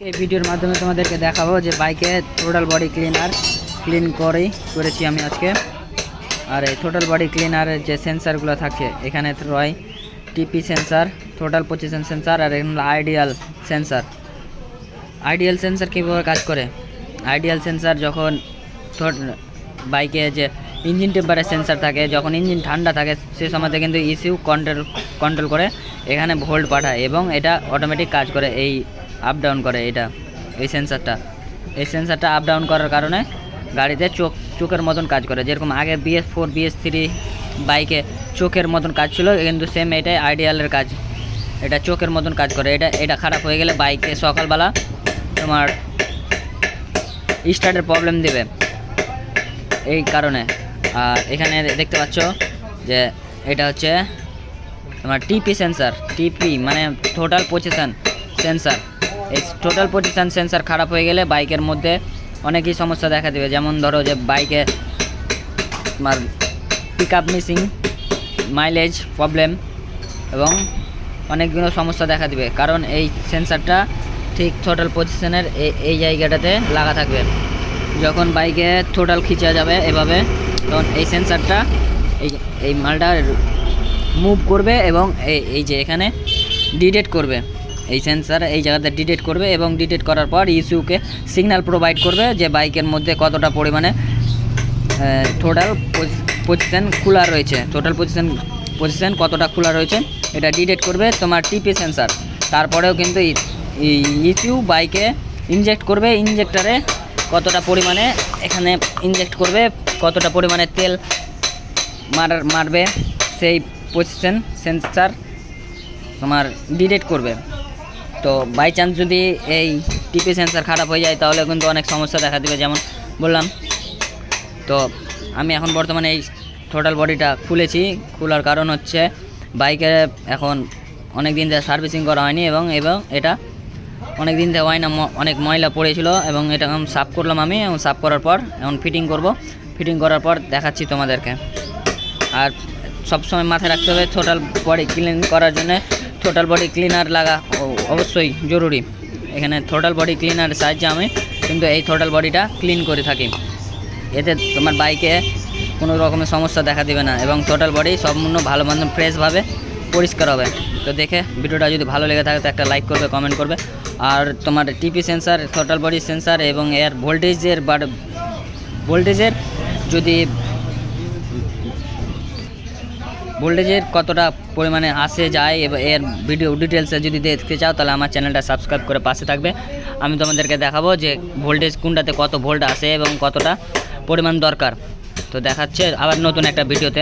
এই ভিডিওর মাধ্যমে তোমাদেরকে দেখাবো যে বাইকে টোটাল বডি ক্লিন করেছি আমি আজকে। আর এই টোটাল বডি ক্লিনারের যে সেন্সারগুলো থাকে এখানে রয় টিপি সেন্সার, টোটাল পজিশন সেন্সার আর এখানে আইডিয়াল সেন্সার কীভাবে কাজ করে। আইডিয়াল সেন্সার যখন বাইকে যে ইঞ্জিন টেম্পারেচার সেন্সার থাকে, যখন ইঞ্জিন ঠান্ডা থাকে সে সময়তে কিন্তু ইসিউ কন্ট্রোল করে এখানে ভোল্ট পাঠায় এবং এটা অটোমেটিক কাজ করে, এই আপ ডাউন করে। এই সেন্সারটা আপ ডাউন করার কারণে গাড়িতে চোখের মতন কাজ করে। যেরকম আগে BS4 BS3 বাইকে চোখের মতন কাজ ছিল, কিন্তু সেম এটাই আইডিয়ালের কাজ, এটা চোখের মতন কাজ করে। এটা খারাপ হয়ে গেলে বাইকে সকালবেলা তোমার স্টার্টের প্রবলেম দেবে এই কারণে। আর এখানে দেখতে পাচ্ছ যে এটা হচ্ছে তোমার টিপি সেন্সার, টিপি মানে টোটাল পজিশন সেন্সার। এই টোটাল পজিশন সেন্সার খারাপ হয়ে গেলে বাইকের মধ্যে অনেকই সমস্যা দেখা দেবে। যেমন ধরো যে বাইকে তোমার pick up missing, mileage problem এবং অনেকগুলো সমস্যা দেখা দেবে, কারণ এই সেন্সারটা ঠিক টোটাল পজিশনের এই জায়গাটাতে লাগা থাকবে। যখন বাইকে টোটাল খিচা যাবে এভাবে, তখন এই সেন্সারটা এই মালটা মুভ করবে এবং এই যে এখানে ডিটেক্ট করবে। এই সেন্সার এই জায়গাতে ডিটেক্ট করবে এবং ডিটেক্ট করার পর ইসিউকে সিগন্যাল প্রোভাইড করবে যে বাইকের মধ্যে কতটা পরিমাণে টোটাল পজিশন খোলা রয়েছে, টোটাল পজিশন কতটা খোলা রয়েছে এটা ডিটেক্ট করবে তোমার টিপি সেন্সার। তারপরেও কিন্তু ইসিউ বাইকে ইনজেক্ট করবে, ইনজেক্টরে কতটা পরিমাণে এখানে ইনজেক্ট করবে, কতটা পরিমাণে তেল মারবে সেই পজিশন সেন্সার তোমার ডিটেক্ট করবে। তো বাই চান্স যদি এই টিপি সেন্সার খারাপ হয়ে যায় তাহলে কিন্তু অনেক সমস্যা দেখা দেবে, যেমন বললাম। তো আমি এখন বর্তমানে এই টোটাল বডিটা খোলার কারণ হচ্ছে বাইকে এখন অনেক দিন ধরে সার্ভিসিং করা হয়নি এবং এটা অনেক দিন ধরে হয় না, অনেক ময়লা পড়েছিল এবং এটা এখন সাফ করলাম আমি, এবং সাফ করার পর এখন ফিটিং করার পর দেখাচ্ছি তোমাদেরকে। আর সবসময় মাথায় রাখতে হবে টোটাল বডি ক্লিন করার জন্য টোটাল বডি ক্লিনার লাগা অবশ্যই জরুরি। এখানে টোটাল বডি ক্লিনার সাহায্যে আমি কিন্তু এই টোটাল বডিটা ক্লিন করে থাকি। এতে তোমার বাইকে কোনো রকমের সমস্যা দেখা দেবে না এবং টোটাল বডি সম্পূর্ণ ভালো মন্দ ফ্রেশভাবে পরিষ্কার হবে। তো দেখে ভিডিওটা যদি ভালো লেগে থাকে তো একটা লাইক করবে, কমেন্ট করবে। আর তোমার টিপি সেন্সার, টোটাল বডি সেন্সার এবং এর ভোল্টেজের কতটা পরিমাণে আসে যায় এর ভিডিও ডিটেলসে যদি দেখতে চাও তাহলে আমার চ্যানেলটা সাবস্ক্রাইব করে পাশে থাকবে। আমি তোমাদেরকে দেখাবো যে ভোল্টেজ কোনটাতে কত ভোল্ট আসে এবং কতটা পরিমাণ দরকার। তো দেখাচ্ছে আবার নতুন একটা ভিডিওতে।